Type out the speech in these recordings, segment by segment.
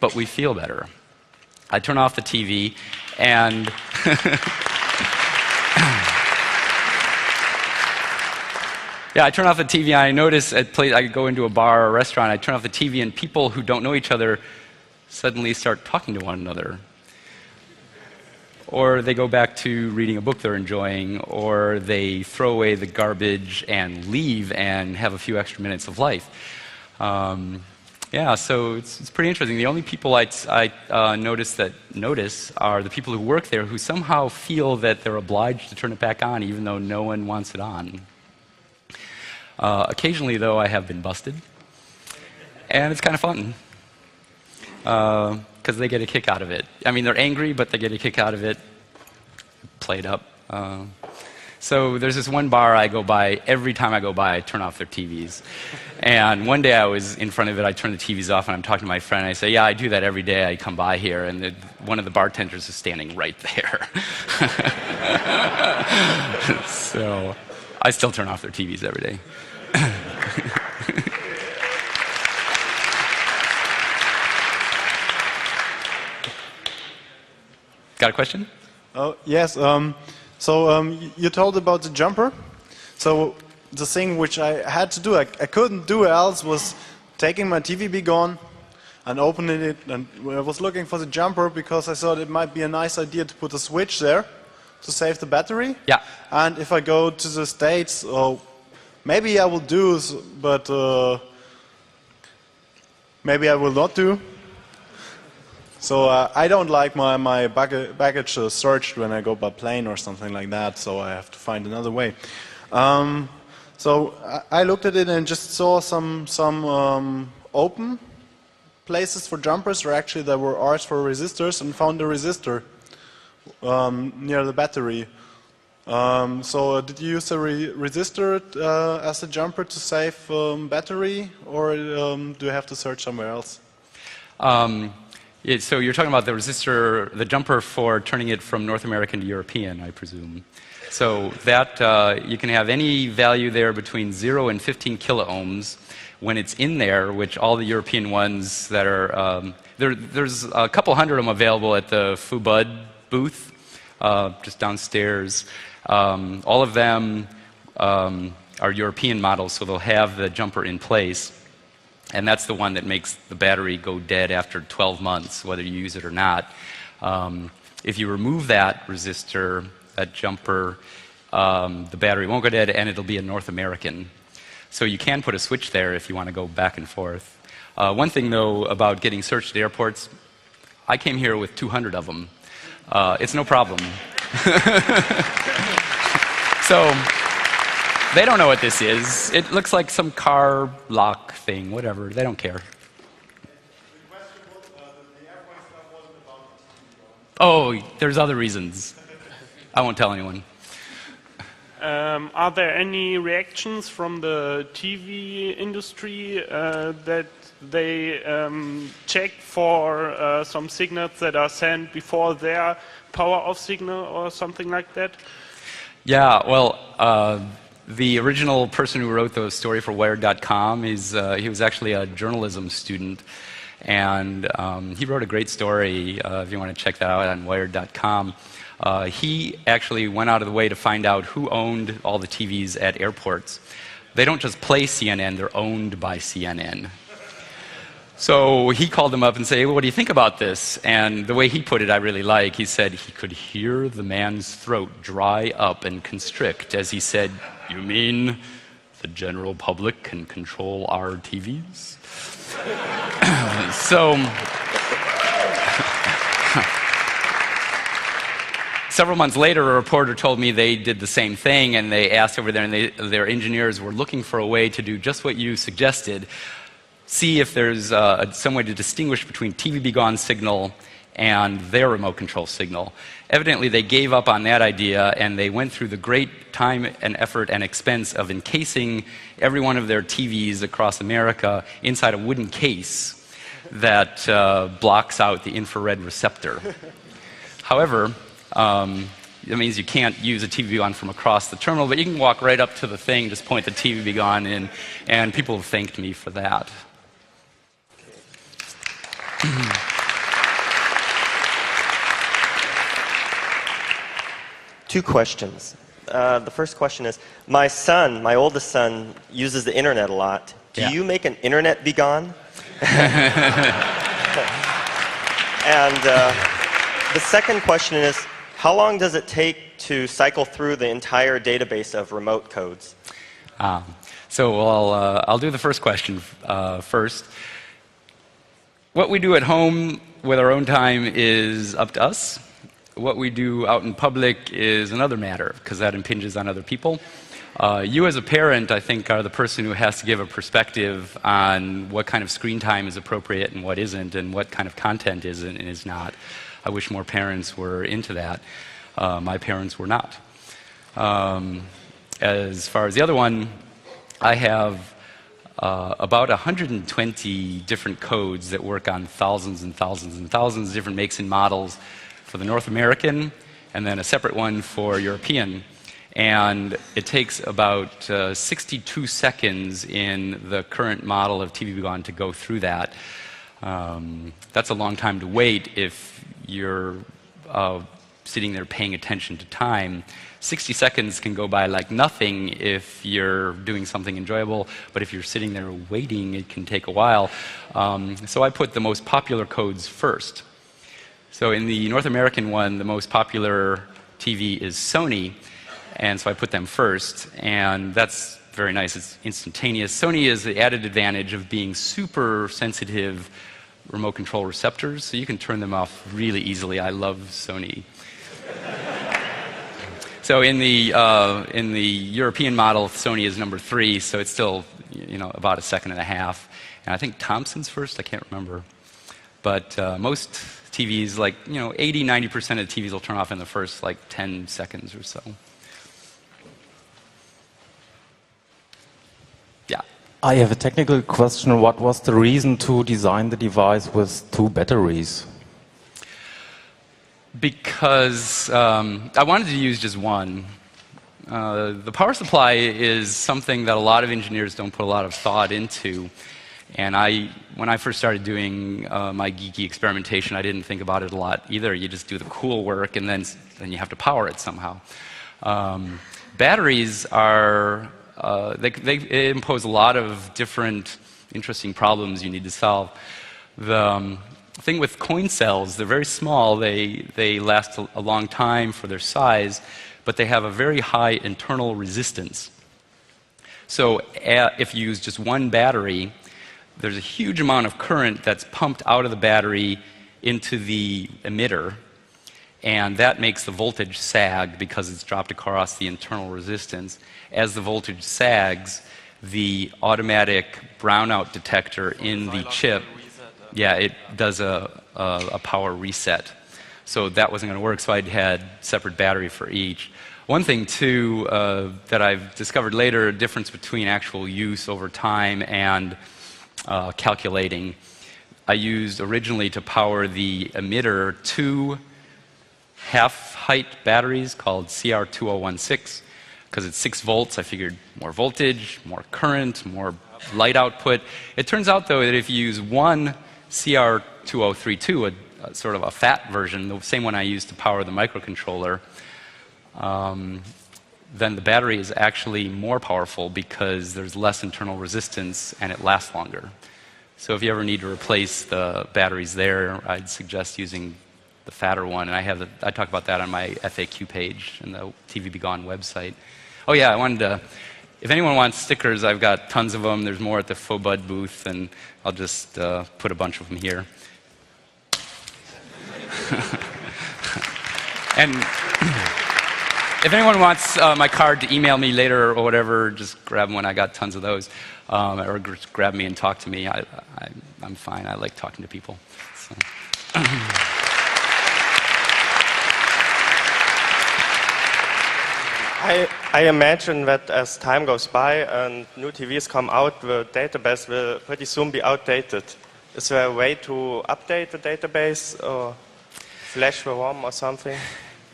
but we feel better. I turn off the TV, and yeah, I turn off the TV, and I notice I go into a bar or a restaurant, I turn off the TV, and people who don't know each other suddenly start talking to one another. Or they go back to reading a book they're enjoying, or they throw away the garbage and leave and have a few extra minutes of life. Yeah, so it's pretty interesting. The only people I notice are the people who work there, who somehow feel that they're obliged to turn it back on even though no one wants it on. Occasionally, though, I have been busted, and it's kind of fun. Because they get a kick out of it. I mean, they're angry, but they get a kick out of it. Play it up. So there's this one bar I go by. Every time I go by, I turn off their TVs. And one day I was in front of it. I turned the TVs off, and I'm talking to my friend. I say, yeah, I do that every day. I come by here, and one of the bartenders is standing right there. So I still turn off their TVs every day. Got a question? Oh, yes. You told about the jumper. So the thing which I had to do, I couldn't do else, was taking my TV Be Gone and opening it. And I was looking for the jumper because I thought it might be a nice idea to put a switch there to save the battery. Yeah. And if I go to the States, maybe I will do, but maybe I will not do. So I don't like my baggage searched when I go by plane or something like that, so I have to find another way. So I looked at it and just saw some open places for jumpers, or actually there were R's for resistors, and found a resistor near the battery. So did you use a resistor as a jumper to save battery, or do you have to search somewhere else? So you're talking about the resistor, the jumper for turning it from North American to European, I presume. So that you can have any value there between 0 and 15 kiloohms when it's in there, which all the European ones that are, there's a couple hundred of them available at the Fubud booth, just downstairs. All of them are European models, so they'll have the jumper in place. And that's the one that makes the battery go dead after 12 months, whether you use it or not. If you remove that resistor, that jumper, the battery won't go dead, and it'll be a North American. So you can put a switch there if you want to go back and forth. One thing, though, about getting searched at airports, I came here with 200 of them. It's no problem. So they don't know what this is. It looks like some car lock thing, whatever. They don't care. Oh, there's other reasons. I won't tell anyone. Are there any reactions from the TV industry that they check for some signals that are sent before their power-off signal or something like that? Yeah, well, the original person who wrote the story for Wired.com, he was actually a journalism student, and he wrote a great story, if you want to check that out, on Wired.com. He actually went out of the way to find out who owned all the TVs at airports. They don't just play CNN, they're owned by CNN. So he called them up and said, hey, what do you think about this? And the way he put it, I really like. He said he could hear the man's throat dry up and constrict as he said, you mean the general public can control our TVs? So several months later, a reporter told me they did the same thing, and they asked over there, and their engineers were looking for a way to do just what you suggested. See if there's some way to distinguish between TV Be Gone signal and their remote control signal. Evidently, they gave up on that idea, and they went through the great time and effort and expense of encasing every one of their TVs across America inside a wooden case that blocks out the infrared receptor. However, that means you can't use a TV Be Gone from across the terminal, but you can walk right up to the thing, just point the TV Be Gone in, and people have thanked me for that. two questions. The first question is, my son, my oldest son, uses the internet a lot. Do you make an internet be gone? And the second question is, how long does it take to cycle through the entire database of remote codes? I'll do the first question first. What we do at home with our own time is up to us. What we do out in public is another matter, because that impinges on other people. You as a parent, I think, are the person who has to give a perspective on what kind of screen time is appropriate and what isn't, and what kind of content is and is not. I wish more parents were into that. My parents were not. As far as the other one, I have about 120 different codes that work on thousands and thousands and thousands of different makes and models for the North American, and then a separate one for European. And it takes about 62 seconds in the current model of TV Begone to go through that. That's a long time to wait if you're sitting there paying attention to time. 60 seconds can go by like nothing if you're doing something enjoyable, but if you're sitting there waiting, it can take a while. So I put the most popular codes first. So in the North American one, the most popular TV is Sony, and so I put them first, and that's very nice. It's instantaneous. Sony is the added advantage of being super sensitive remote control receptors, so you can turn them off really easily. I love Sony. So in the European model, Sony is number 3, so it's still about a second and a half. And I think Thomson's first. I can't remember. But most TVs, like 80–90% of TVs will turn off in the first 10 seconds or so. Yeah. I have a technical question. What was the reason to design the device with 2 batteries? Because I wanted to use just one. The power supply is something that a lot of engineers don't put a lot of thought into. And when I first started doing my geeky experimentation, I didn't think about it a lot either. You just do the cool work, and then you have to power it somehow. Batteries are, they impose a lot of different interesting problems you need to solve. The thing with coin cells, they're very small. They last a long time for their size, but they have a very high internal resistance. So if you use just one battery, there's a huge amount of current that's pumped out of the battery into the emitter, and that makes the voltage sag because it's dropped across the internal resistance. As the voltage sags, the automatic brownout detector in the chip, it does a power reset. So that wasn't going to work, so I had separate battery for each. One thing, too, that I've discovered later, a difference between actual use over time and calculating. I used originally to power the emitter 2 half-height batteries called CR2016, because it's 6 volts. I figured more voltage, more current, more light output. It turns out, though, that if you use one CR2032, sort of a fat version, the same one I used to power the microcontroller, then the battery is actually more powerful because there's less internal resistance and it lasts longer. So if you ever need to replace the batteries there, I'd suggest using the fatter one. And I talk about that on my FAQ page in the TV Begone website. Oh yeah, I wanted to, if anyone wants stickers, I've got tons of them. There's more at the Fobud booth, and I'll just put a bunch of them here. And if anyone wants my card to email me later or whatever, just grab one. I got tons of those. Or just grab me and talk to me. I'm fine. I like talking to people. So. I imagine that as time goes by and new TVs come out, the database will pretty soon be outdated. Is there a way to update the database or flash the ROM or something?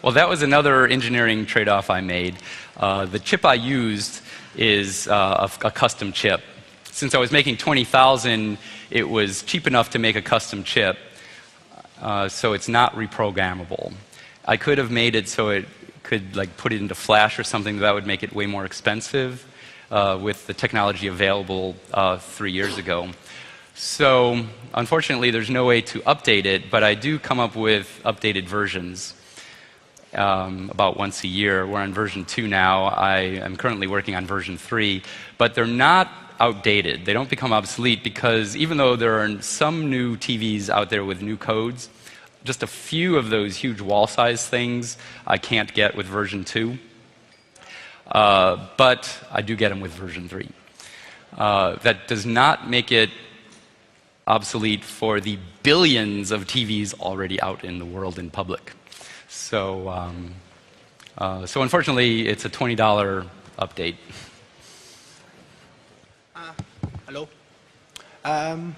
Well, that was another engineering trade-off I made. The chip I used is a custom chip. Since I was making 20,000, it was cheap enough to make a custom chip, so it's not reprogrammable. I could have made it so it could like put it into Flash or something, that would make it way more expensive with the technology available 3 years ago. So unfortunately, there's no way to update it, but I do come up with updated versions about once a year. We're on version 2 now. I am currently working on version 3, but they're not outdated. They don't become obsolete because even though there are some new TVs out there with new codes, just a few of those huge wall-size things I can't get with version 2. But I do get them with version 3. That does not make it obsolete for the billions of TVs already out in the world in public. So, so unfortunately, it's a $20 update. Hello. I'm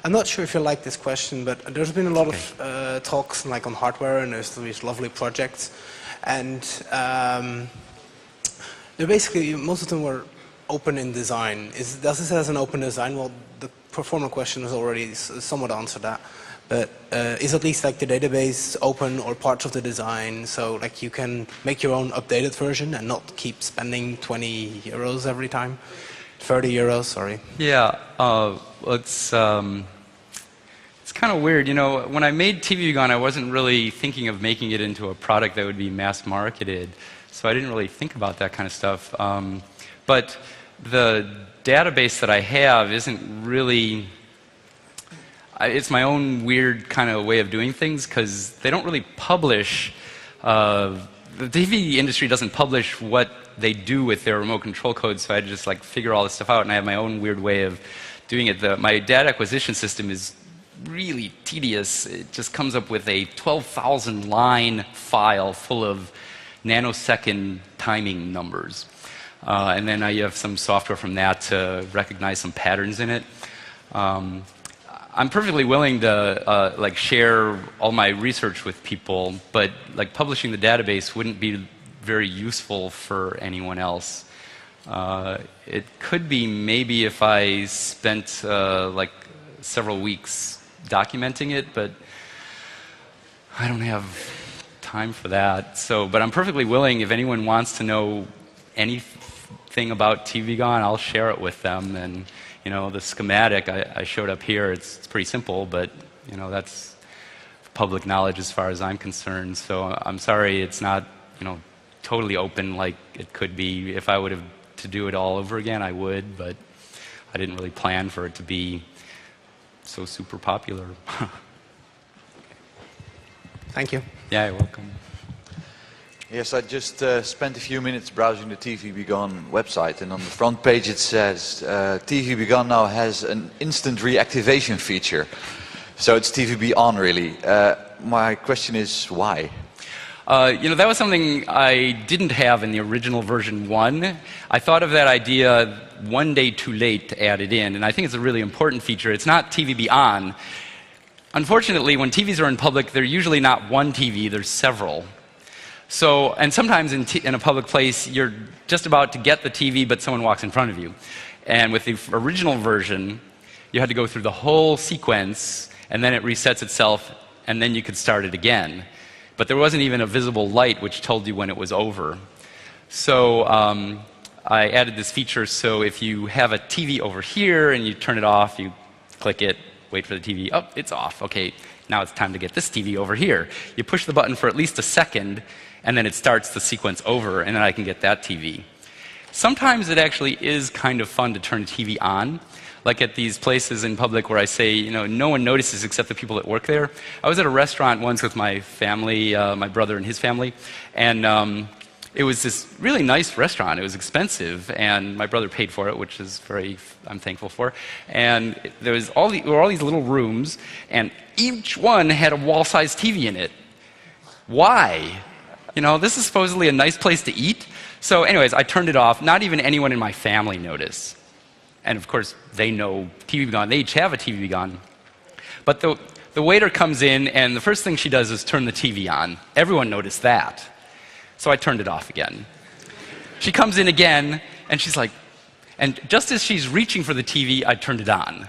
not sure if you like this question, but there's been a lot of talks like on hardware, and there's these lovely projects, and they're basically, most of them were open in design. Does this as an open design? Well, the performer question has already somewhat answered that. But is at least like the database open or parts of the design, so like you can make your own updated version and not keep spending 20 euros every time? 30 euros, sorry. Yeah, it's kind of weird. You know, when I made TV Gone, I wasn't really thinking of making it into a product that would be mass marketed, so I didn't really think about that kind of stuff. But the database that I have isn't really... It's my own weird kind of way of doing things because they don't really publish, the TV industry doesn't publish what they do with their remote control codes, so I had to just like figure all this stuff out, and I have my own weird way of doing it. My data acquisition system is really tedious. It just comes up with a 12,000 line file full of nanosecond timing numbers. And then I have some software from that to recognize some patterns in it. I'm perfectly willing to like share all my research with people, but like publishing the database wouldn't be very useful for anyone else. It could be maybe if I spent like several weeks documenting it, but I don't have time for that. So, but I'm perfectly willing, if anyone wants to know anything about TV Gone, I'll share it with them. And you know, the schematic I showed up here, it's pretty simple, but you know, that's public knowledge as far as I'm concerned. So I'm sorry it's not, you know, totally open like it could be. If I would have to do it all over again, I would, but I didn't really plan for it to be so super popular. Thank you. Yeah, you're welcome. Yes, I just spent a few minutes browsing the TV Gone website, and on the front page it says TV Gone now has an instant reactivation feature. So it's TV On, really. My question is, why? You know, that was something I didn't have in the original version 1. I thought of that idea one day too late to add it in, and I think it's a really important feature. It's not TV On. Unfortunately, when TVs are in public, they're usually not one TV, there's several. So, and sometimes in a public place, you're just about to get the TV, but someone walks in front of you. And with the original version, you had to go through the whole sequence, and then it resets itself, and then you could start it again. But there wasn't even a visible light which told you when it was over. So I added this feature, so if you have a TV over here and you turn it off, you click it, wait for the TV, oh, it's off. Okay, now it's time to get this TV over here. You push the button for at least a second, and then it starts the sequence over, and then I can get that TV. Sometimes it actually is kind of fun to turn the TV on, like at these places in public where I say, you know, no one notices except the people that work there. I was at a restaurant once with my family, my brother and his family, and it was this really nice restaurant. It was expensive, and my brother paid for it, which is I'm thankful for. And there were all these little rooms, and each one had a wall-sized TV in it. Why? You know, this is supposedly a nice place to eat. So anyways, I turned it off. Not even anyone in my family noticed. And of course, they know TV Gone. They each have a TV Gone. But the waiter comes in, and the first thing she does is turn the TV on. Everyone noticed that. So I turned it off again. She comes in again, and she's like, and just as she's reaching for the TV, I turned it on.